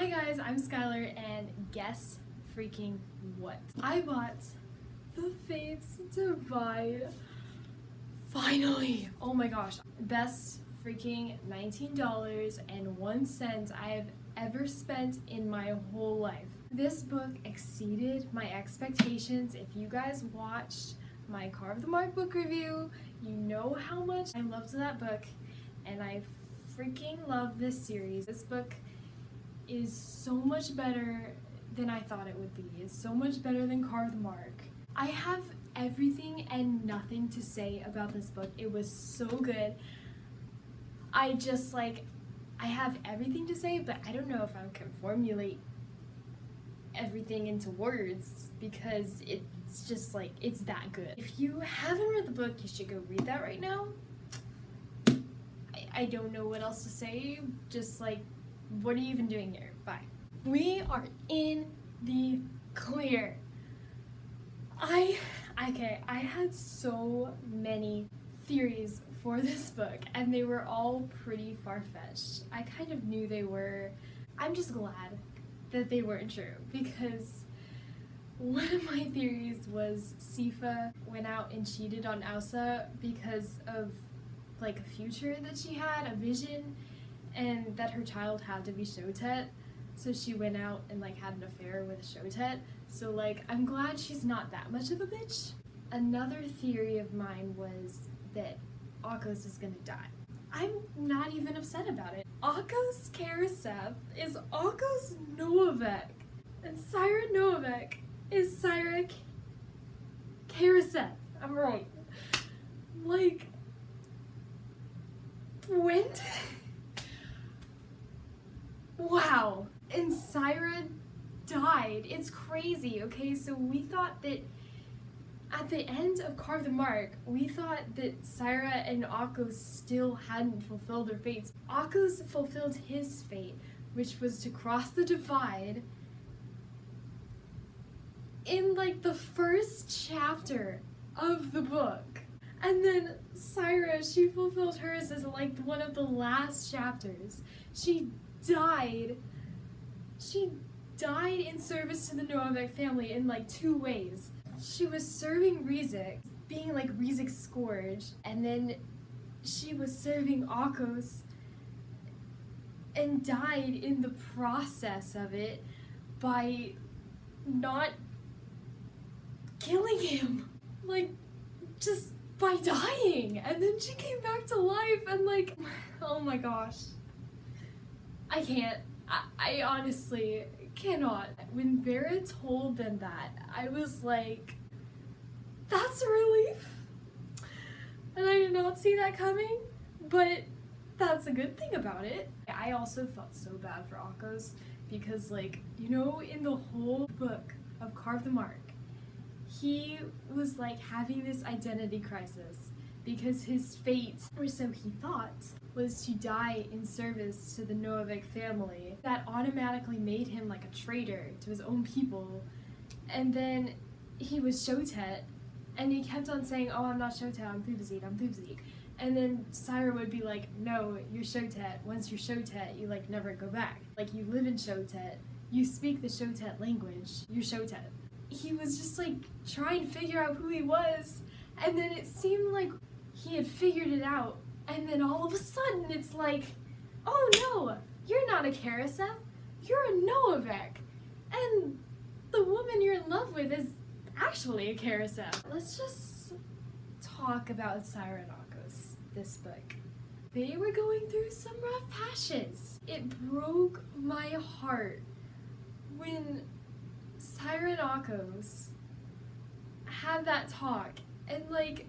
Hi guys, I'm Skylar, and guess freaking what? I bought The Fates Divide. Finally! Oh my gosh. Best freaking $19.01 I have ever spent in my whole life. This book exceeded my expectations. If you guys watched my Carve the Mark book review, you know how much I loved that book, and I freaking love this series. This book is so much better than I thought it would be. It's so much better than Carve the Mark. I have everything and nothing to say about this book. It was so good. I have everything to say, but I don't know if I can formulate everything into words because it's just like, it's that good. If you haven't read the book, you should go read that right now. I don't know what else to say, just like, what are you even doing here? Bye. We are in the clear. I had so many theories for this book, and they were all pretty far-fetched. I kind of knew they were. I'm just glad that they weren't true, because one of my theories was Sifa went out and cheated on Elsa because of like a future that she had, a vision, and that her child had to be Shotet, so she went out and like had an affair with Shotet. So like, I'm glad she's not that much of a bitch. Another theory of mine was that Akos is gonna die. I'm not even upset about it. Akos Karaseth is Akos Novak, and Syra Novak is Syra Karaseth. I'm right. Like, when? Wow. And Syra died. It's crazy, okay? So we thought that at the end of Carve the Mark, we thought that Syra and Akos still hadn't fulfilled their fates. Akos fulfilled his fate, which was to cross the divide in like the first chapter of the book. And then Syra, she fulfilled hers as like one of the last chapters. She died in service to the Novak family in like two ways. She was serving Rizik, being like Rizik's scourge, and then she was serving Akos and died in the process of it by not killing him. Like, just by dying. And then she came back to life, and like, oh my gosh. I can't. I honestly cannot. When Vera told them that, I was like, that's a relief. And I did not see that coming, but that's a good thing about it. I also felt so bad for Akos because, like, you know, in the whole book of Carve the Mark, he was like having this identity crisis because his fate, or so he thought, was to die in service to the Novak family. That automatically made him like a traitor to his own people. And then he was Shotet, and he kept on saying, oh, I'm not Shotet, I'm Thubazid, I'm Thubazid. And then Syra would be like, no, you're Shotet. Once you're Shotet, you like never go back. Like, you live in Shotet, you speak the Shotet language, you're Shotet. He was just like trying to figure out who he was, and then it seemed like he had figured it out, and then all of a sudden it's like, oh no, you're not a Karaseth, you're a Novak, and the woman you're in love with is actually a Karaseth. Let's just talk about Syra and Akos, this book. They were going through some rough patches. It broke my heart when Syra and Akos had that talk, and like,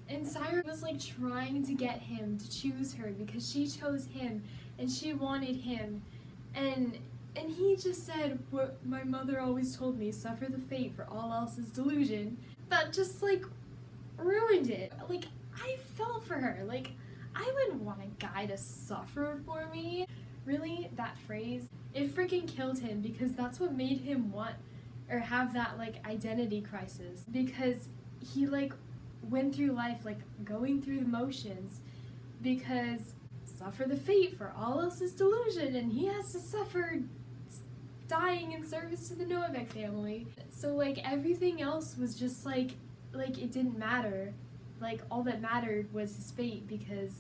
and Syra was like trying to get him to choose her because she chose him and she wanted him, and he just said what my mother always told me, suffer the fate for all else is delusion. That just like ruined it. Like, I felt for her. Like, I wouldn't want a guy to suffer for me. Really, that phrase, it freaking killed him because that's what made him want or have that like identity crisis, because he like went through life like going through the motions because suffer the fate for all else's delusion, and he has to suffer dying in service to the Novik family. So like everything else was just like it didn't matter. Like all that mattered was his fate because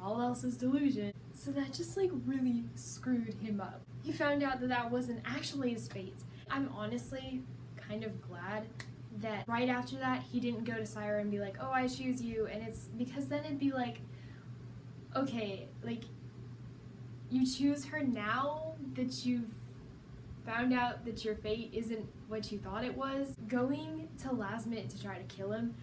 all else is delusion. So that just like really screwed him up. He found out that that wasn't actually his fate. I'm honestly kind of glad that right after that he didn't go to Saira and be like, oh, I choose you, and it's because then it'd be like, okay, like you choose her now that you've found out that your fate isn't what you thought it was. Going to Lasmit to try to kill him,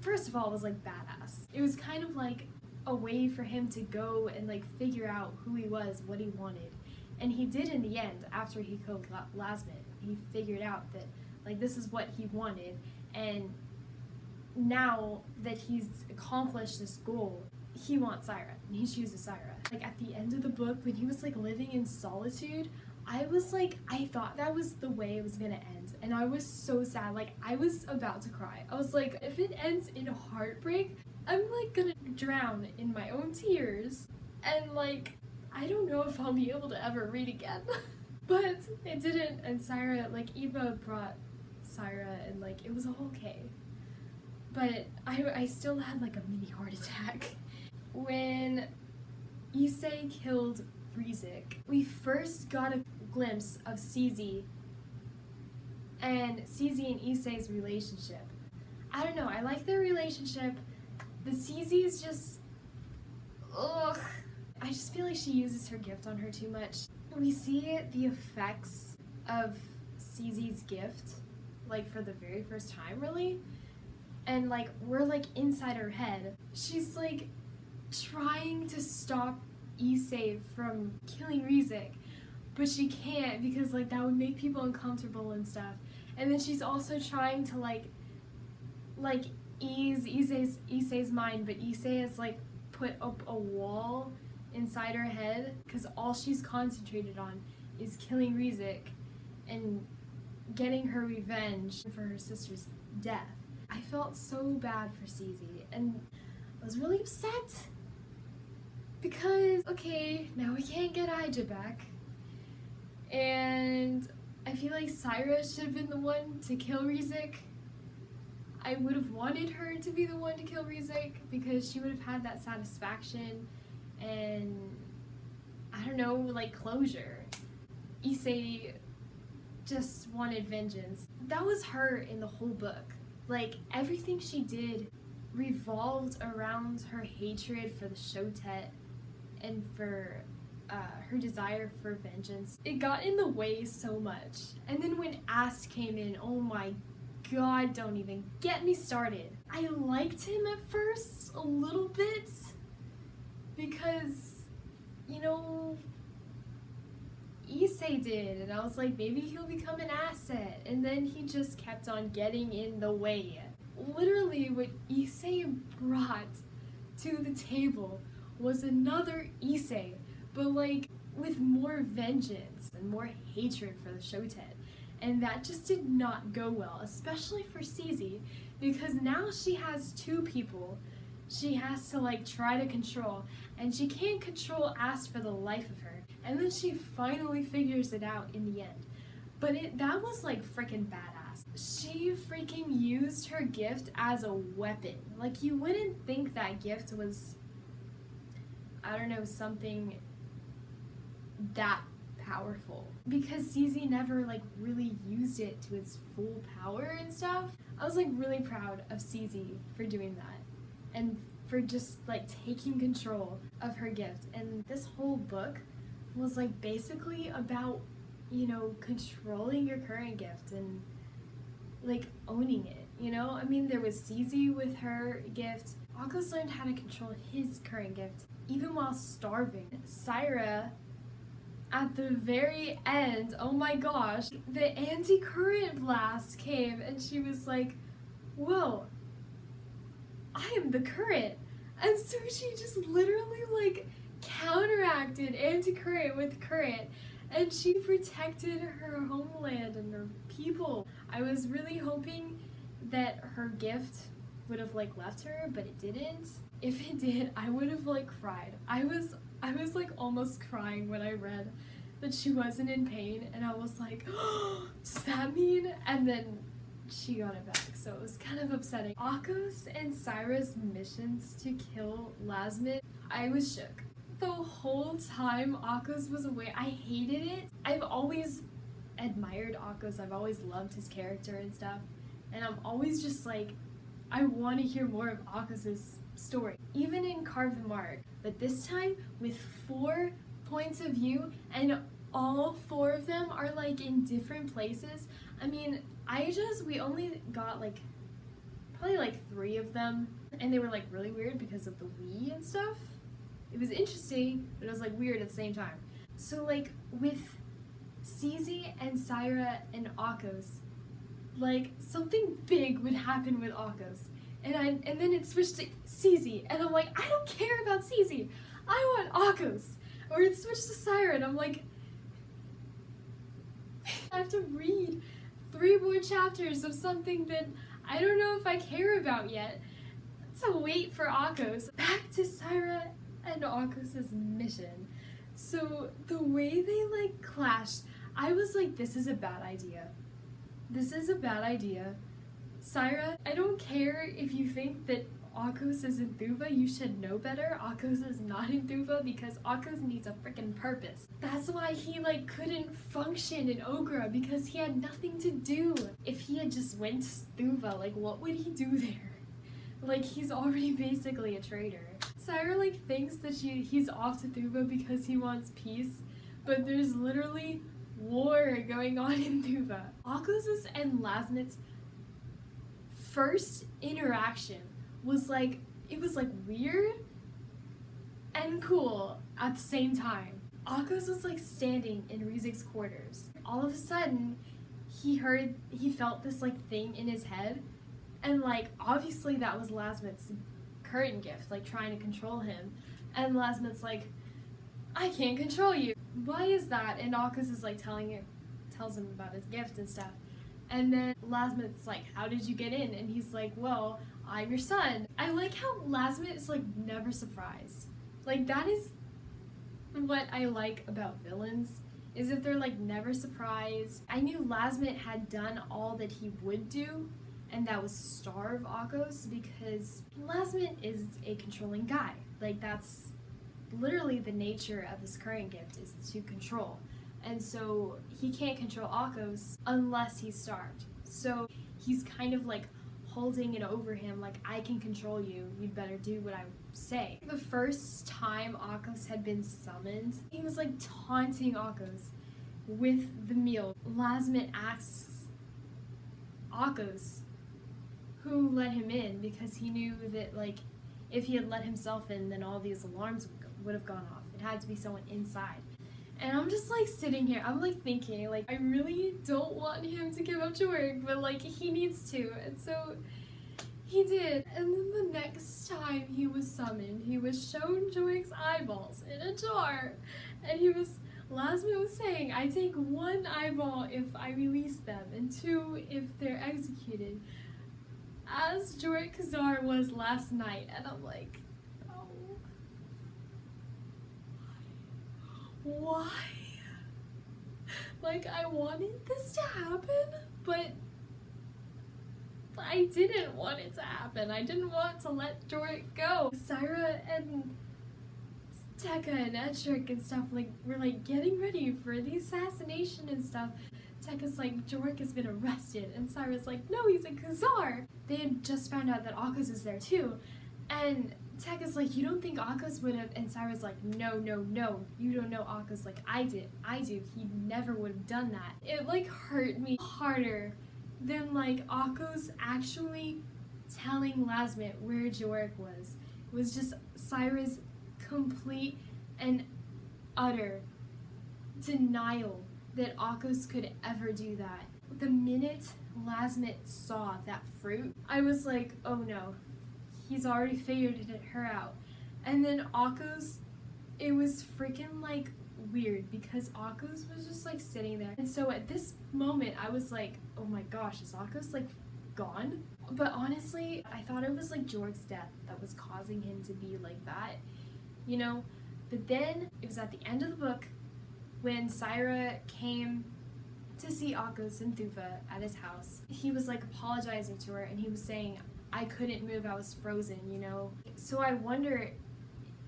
first of all, was like badass. It was kind of like a way for him to go and like figure out who he was, what he wanted. And he did in the end. After he killed Lasmit, he figured out that like this is what he wanted, and now that he's accomplished this goal, he wants Saira, and he chooses Saira. Like at the end of the book, when he was like living in solitude, I was like, I thought that was the way it was gonna end, and I was so sad. Like I was about to cry. I was like, if it ends in heartbreak, I'm like gonna drown in my own tears, and like I don't know if I'll be able to ever read again. But it didn't, and Saira, like Eva brought Saira, and like it was all okay. But I still had like a mini heart attack when Issei killed Rizik. We first got a glimpse of CZ and Issei's relationship. I don't know, I like their relationship. The CZ is just, ugh. I just feel like she uses her gift on her too much. We see the effects of CZ's gift, like for the very first time, really. And like, we're like inside her head. She's like trying to stop Issei from killing Rizik, but she can't because like that would make people uncomfortable and stuff. And then she's also trying to like ease Issei's mind, but Issei has like put up a wall inside her head because all she's concentrated on is killing Rizik and getting her revenge for her sister's death. I felt so bad for CZ, and I was really upset because, okay, now we can't get Aija back, and I feel like Saira should have been the one to kill Rizik. I would have wanted her to be the one to kill Rizik because she would have had that satisfaction and, I don't know, like closure. Issei just wanted vengeance. That was her in the whole book. Like, everything she did revolved around her hatred for the Shotet and for her desire for vengeance. It got in the way so much. And then when Ast came in, oh my god, don't even get me started. I liked him at first a little bit because, you know, Issei did, and I was like, maybe he'll become an asset, and then he just kept on getting in the way. Literally, what Issei brought to the table was another Issei, but like with more vengeance and more hatred for the Shotet, and that just did not go well, especially for CZ, because now she has two people she has to like try to control, and she can't control Ast for the life of her. And then she finally figures it out in the end. But that was like freaking badass. She freaking used her gift as a weapon. Like, you wouldn't think that gift was, I don't know, something that powerful. Because CZ never like really used it to its full power and stuff. I was like really proud of CZ for doing that. And for just like taking control of her gift. And this whole book was like basically about, you know, controlling your current gift and like owning it, you know? I mean, there was CZ with her gift. Akos learned how to control his current gift even while starving. Saira, at the very end, oh my gosh, the anti-current blast came and she was like, whoa, I am the current. And so she just literally like counteracted anti-current with current, and she protected her homeland and her people. I was really hoping that her gift would have like left her, but it didn't. If it did, I would have like cried. I was like almost crying when I read that she wasn't in pain, and I was like, oh, does that mean? And then she got it back, so it was kind of upsetting. Akos and Syra's missions to kill Lasmit, I was shook. The whole time Akos was away, I hated it. I've always admired Akos, I've always loved his character and stuff, and I'm always just like, I want to hear more of Akos' story, even in Carve the Mark. But this time, with 4 points of view, and all 4 of them are like in different places. I mean, we only got like probably like 3 of them, and they were like really weird because of the we and stuff. It was interesting, but it was like weird at the same time. So like with CZ and Syra and Akos, like something big would happen with Akos, and then it switched to CZ, and I'm like, I don't care about CZ, I want Akos. Or it switched to Syra, and I'm like, I have to read 3 more chapters of something that I don't know if I care about yet. So wait for Akos. Back to Syra and Akos' mission. So the way they like clashed, I was like, this is a bad idea. This is a bad idea. Syra, I don't care if you think that Akos is in Thuva, you should know better. Akos is not in Thuva because Akos needs a freaking purpose. That's why he like couldn't function in Ogra, because he had nothing to do. If he had just went to Thuva, like what would he do there? Like he's already basically a traitor. Syra like thinks that he's off to Thuva because he wants peace, but there's literally war going on in Thuva. Akos' and Lasmit's first interaction was like, it was like weird and cool at the same time. Akos was like standing in Rizik's quarters. All of a sudden, he felt this like thing in his head, and like obviously that was Lasmit's current gift, like trying to control him. And Lasmit's like, I can't control you. Why is that? And Akos is like tells him about his gift and stuff. And then Lasmit's like, how did you get in? And he's like, well, I'm your son. I like how Lasmit is like never surprised. Like that is what I like about villains, is that they're like never surprised. I knew Lasmit had done all that he would do, and that was starve Akos, because Lasmit is a controlling guy. Like that's literally the nature of his current gift, is to control. And so he can't control Akos unless he's starved. So he's kind of like holding it over him, like, I can control you, you'd better do what I say. The first time Akos had been summoned, he was like taunting Akos with the meal. Lasmit asks Akos who let him in, because he knew that like if he had let himself in, then all these alarms would have gone off. It had to be someone inside. And I'm just like sitting here, I'm like thinking, like, I really don't want him to give up Jorg, but like he needs to. And so he did. And then the next time he was summoned, he was shown Jorg's eyeballs in a jar. And Lasmit was saying, I take 1 eyeball if I release them, and 2 if they're executed. As Jorg Khazar was last night. And I'm like, why? Like, I wanted this to happen, but I didn't want it to happen. I didn't want to let Jorg go. Syra and Tekka and Eshrick and stuff, like, were like getting ready for the assassination and stuff. Tekka's like, Jorg has been arrested, and Syra's like, no, he's a Khazar. They had just found out that Akos is there too, and Tekka's like, you don't think Akos would have, and Syra's like, no, you don't know Akos like I do. He never would have done that. It like hurt me harder than like Akos actually telling Lasmit where Jorg was. It was just Syra's complete and utter denial that Akos could ever do that. The minute Lasmit saw that fruit, I was like, oh no. He's already figured her out. And then Akos, it was freaking like weird, because Akos was just like sitting there. And so at this moment I was like, oh my gosh, is Akos like gone. But honestly, I thought it was like Jorg's death that was causing him to be like that, you know? But then it was at the end of the book when Syra came to see Akos and Thufa at his house. He was like apologizing to her and he was saying, I couldn't move, I was frozen, you know? So I wonder,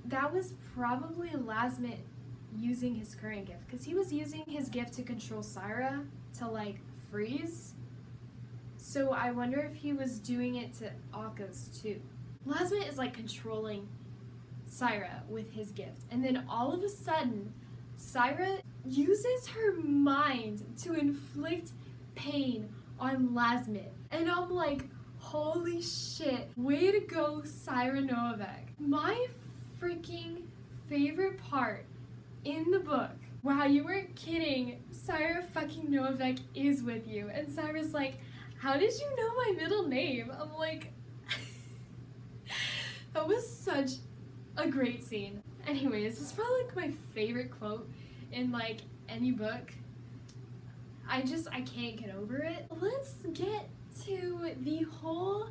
that was probably Lasmet using his current gift, because he was using his gift to control Syra to like freeze. So I wonder if he was doing it to Akos too. Lasmet is like controlling Syra with his gift, and then all of a sudden Syra uses her mind to inflict pain on Lasmet, and I'm like, holy shit, way to go, Syra Novak. My freaking favorite part in the book. Wow, you weren't kidding. Syra fucking Novak is with you. And Syra's like, how did you know my middle name? I'm like, that was such a great scene. Anyways, this is probably like my favorite quote in like any book. I can't get over it. Let's get to the whole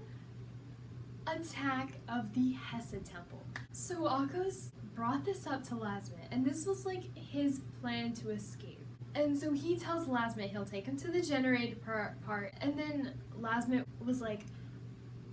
attack of the Hessa Temple. So Akos brought this up to Lasmet, and this was like his plan to escape. And so he tells Lasmet he'll take him to the generator part, and then Lasmet was like,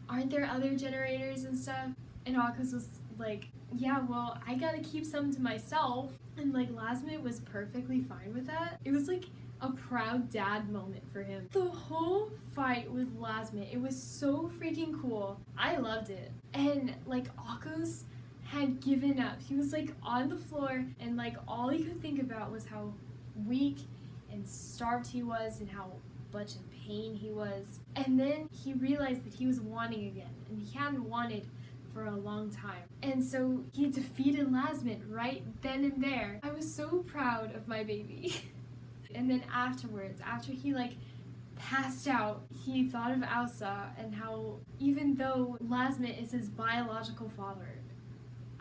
aren't there other generators and stuff? And Akos was like, yeah, well, I gotta keep some to myself. And like Lasmet was perfectly fine with that. It was like a proud dad moment for him. The whole fight with Lasmet, it was so freaking cool. I loved it. And like Akos had given up. He was like on the floor, and like all he could think about was how weak and starved he was and how much in pain he was. And then he realized that he was wanting again, and he hadn't wanted for a long time. And so he defeated Lasmet right then and there. I was so proud of my baby. And then afterwards, after he like passed out, he thought of Ausa and how even though Lasmet is his biological father,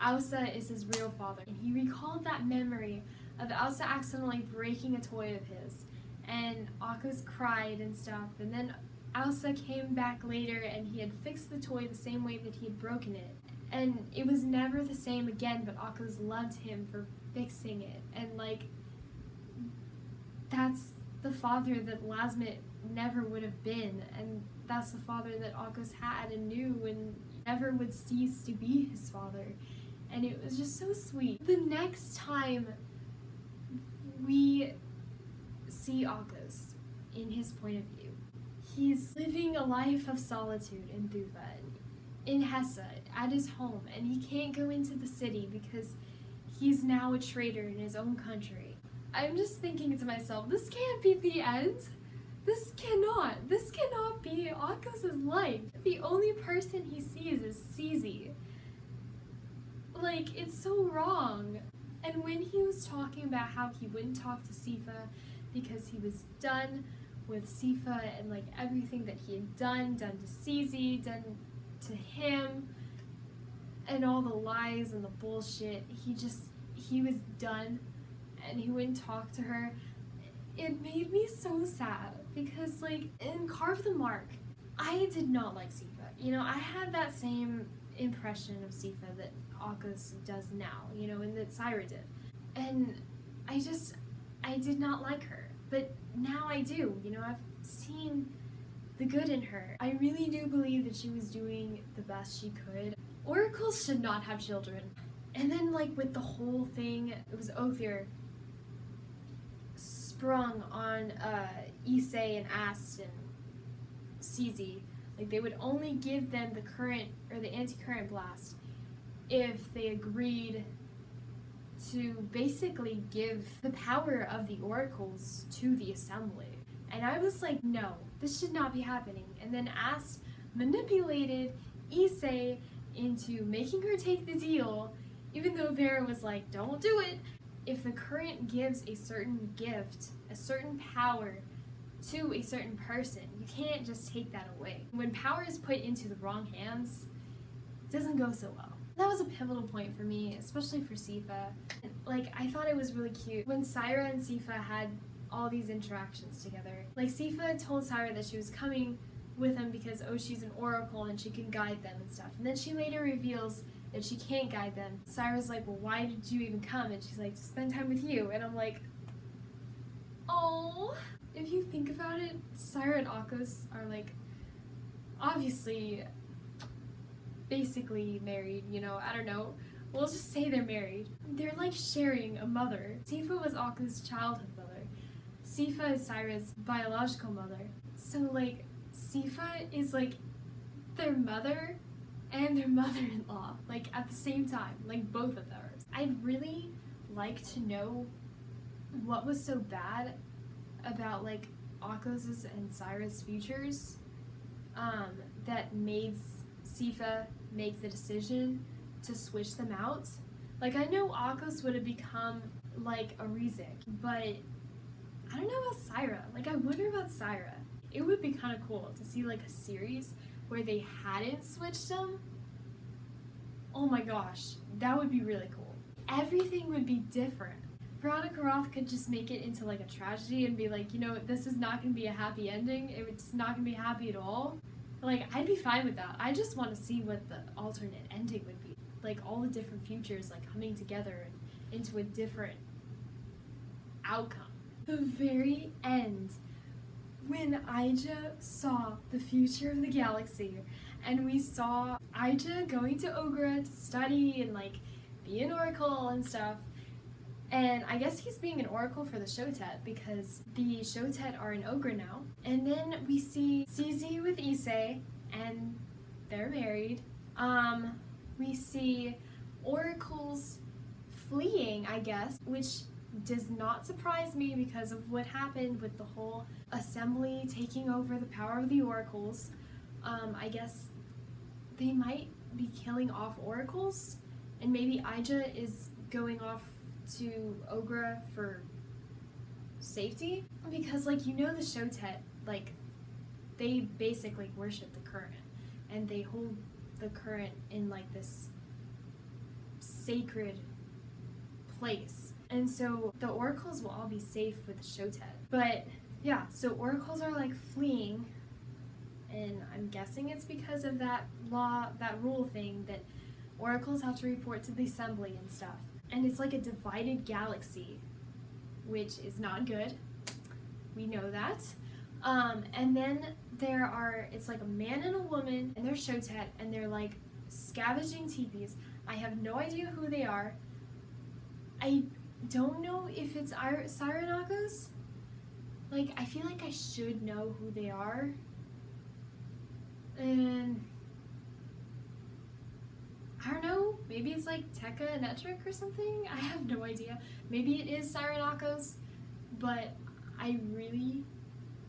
Ausa is his real father. And he recalled that memory of Ausa accidentally breaking a toy of his. And Akos cried and stuff. And then Ausa came back later and he had fixed the toy the same way that he had broken it. And it was never the same again, but Akos loved him for fixing it. And like, that's the father that Lasmet never would have been. And that's the father that Akos had and knew and never would cease to be his father. And it was just so sweet. The next time we see Akos in his point of view, he's living a life of solitude in Thufa, in Hessa, at his home, and he can't go into the city because he's now a traitor in his own country. I'm just thinking to myself, this can't be the end. This cannot be Akos' life. The only person he sees is Sizi. Like, it's so wrong. And when he was talking about how he wouldn't talk to Sifa because he was done with Sifa and like everything that he had done to Sizi, done to him, and all the lies and the bullshit, he was done and he wouldn't talk to her. It made me so sad because like in Carve the Mark, I did not like Sifa. You know, I had that same impression of Sifa that Akos does now, you know, and that Syra did. And I did not like her. But now I do, you know, I've seen the good in her. I really do believe that she was doing the best she could. Oracles should not have children. And then like with the whole thing, it was Othir sprung on Issei and Ast and Sizi. Like they would only give them the current or the anti-current blast if they agreed to basically give the power of the oracles to the assembly. And I was like, no, this should not be happening. And then Ast manipulated Issei into making her take the deal, even though Vera was like, don't do it. If the current gives a certain gift, a certain power to a certain person, you can't just take that away. When power is put into the wrong hands, it doesn't go so well. That was a pivotal point for me, especially for Sifa. Like, I thought it was really cute when Syra and Sifa had all these interactions together. Like, Sifa told Syra that she was coming with him because, oh, she's an oracle and she can guide them and stuff. And then she later reveals that she can't guide them. Syra's like, well, why did you even come? And she's like, to spend time with you. And I'm like, oh. If you think about it, Syra and Akos are like, obviously, basically married, you know, I don't know. We'll just say they're married. They're like sharing a mother. Sifa was Akos' childhood mother. Sifa is Syra's biological mother. So like, Sifa is like their mother and their mother-in-law, like at the same time, like both of theirs. I'd really like to know what was so bad about like Akos' and Syra's futures that made Sifa make the decision to switch them out. Like, I know Akos would have become like a Rizik, but I don't know about Syra. Like, I wonder about Syra. It would be kind of cool to see like a series where they hadn't switched them. Oh my gosh, that would be really cool. Everything would be different. Veronica Roth could just make it into like a tragedy and be like, you know, this is not going to be a happy ending. It's not going to be happy at all. Like, I'd be fine with that. I just want to see what the alternate ending would be. Like, all the different futures, like, coming together into a different outcome. The very end, when Aija saw the future of the galaxy, and we saw Aija going to Ogra to study and, like, be an oracle and stuff, and I guess he's being an oracle for the Shotet because the Shotet are in Ogra now. And then we see CZ with Issei, and they're married. We see oracles fleeing, I guess, which does not surprise me because of what happened with the whole assembly taking over the power of the oracles. I guess they might be killing off oracles, and maybe Aija is going off to Ogra for safety, because like, you know, the Shotet, like, they basically worship the current and they hold the current in like this sacred place, and so the oracles will all be safe with the Shotet. But yeah, so oracles are like fleeing, and I'm guessing it's because of that law, that rule thing, that oracles have to report to the assembly and stuff. And it's like a divided galaxy, which is not good. We know that. And then it's like a man and a woman, and they're Shotet, and they're like scavenging teepees. I have no idea who they are. I don't know if it's Syra and Akos. Like, I feel like I should know who they are. And I don't know, maybe it's like Tekka and Ettrick or something? I have no idea. Maybe it is Syra and Akos, but I really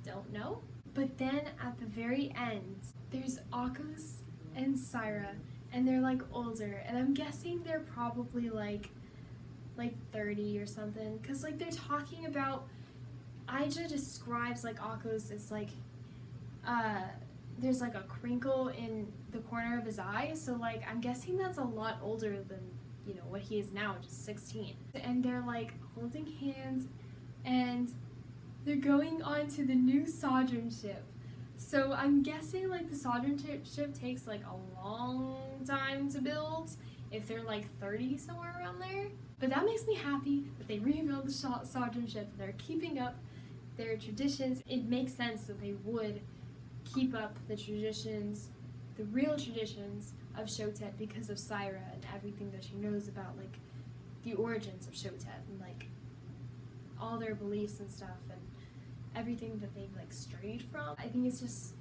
don't know. But then at the very end, there's Akos and Syra, and they're like older, and I'm guessing they're probably like 30 or something, because like they're talking about, Aija describes like Akos as like, there's like a crinkle in the corner of his eye, so like I'm guessing that's a lot older than, you know, what he is now, just 16. And they're like holding hands, and they're going on to the new Sojourn ship. So I'm guessing like the Sojourn ship takes like a long time to build, if they're like 30, somewhere around there. But that makes me happy that they rebuild the Sojourn ship. They're keeping up their traditions. It makes sense that they would keep up the traditions, the real traditions of Shotet, because of Syra and everything that she knows about like the origins of Shotet and like all their beliefs and stuff and everything that they've like strayed from. I think it's just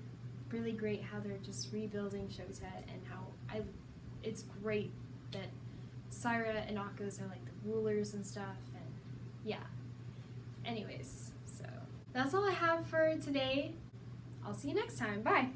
really great how they're just rebuilding Shotet, and how it's great that Syra and Akos are like the rulers and stuff, and yeah. Anyways, so that's all I have for today. I'll see you next time. Bye!